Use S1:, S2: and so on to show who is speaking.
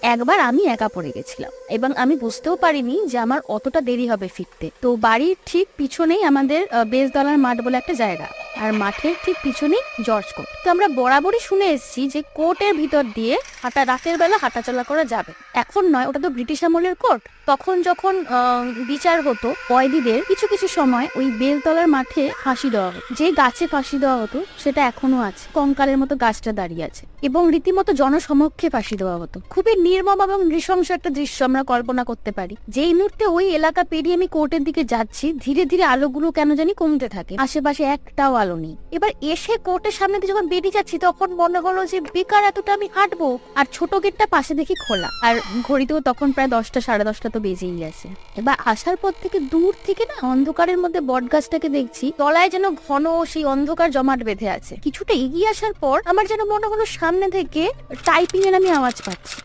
S1: একবার আমি একা পড়ে গেছিলাম এবং আমি বুঝতেও পারিনি যে আমার অতটা দেরি হবে ফিরতে। তো বাড়ির ঠিক পিছনেই আমাদের বেজতলার মাঠ বলে একটা জায়গা, আর মাঠের ঠিক পিছনেই জর্জ কোর্ট। তো আমরা বরাবরই শুনে এসেছি যে কোর্টের ভিতর দিয়ে রাতের বেলা হাঁটাচলা করা যাবে। এখন নয়, ওটা তো ব্রিটিশ আমলের কোর্ট। তখন যখন বিচার হতো কয়েদিদের, কিছু কিছু সময় ওই বেলতলার মাঠে ফাঁসি দেওয়া হতো। যে গাছে ফাঁসি দেওয়া হতো সেটা এখনো আছে, কঙ্কালের মতো গাছটা দাঁড়িয়ে আছে, এবং রীতিমতো জনসমক্ষে ফাঁসি দেওয়া হতো। খুবই নির্মম এবং নৃশংস একটা দৃশ্য আমরা কল্পনা করতে পারি। যেই মুহূর্তে ওই এলাকা পেরিয়ে আমি কোর্টের দিকে যাচ্ছি, ধীরে ধীরে আলোগুলো কেন জানি কমতে থাকে, আশেপাশে একটাও আলো নেই। এবার এসে কোর্টের সামনে দিয়ে যখন বেরিয়ে যাচ্ছি, তখন মনে হলো যে বেকার এতটা আমি হাঁটবো। আর ছোট গেটটা পাশে দেখি খোলা, আর ঘড়িতেও তখন প্রায় 10টা সাড়ে 10টা তো বেজেই গেছে। এবার আসার পর থেকে দূর থেকে না অন্ধকারের মধ্যে বট গাছটাকে দেখছি, তলায় যেন ঘন সেই অন্ধকার জমাট বেঁধে আছে। কিছুটা এগিয়ে আসার পর আমার যেন মনে হলো সামনে থেকে টাইপিং এর আমি আওয়াজ পাচ্ছি।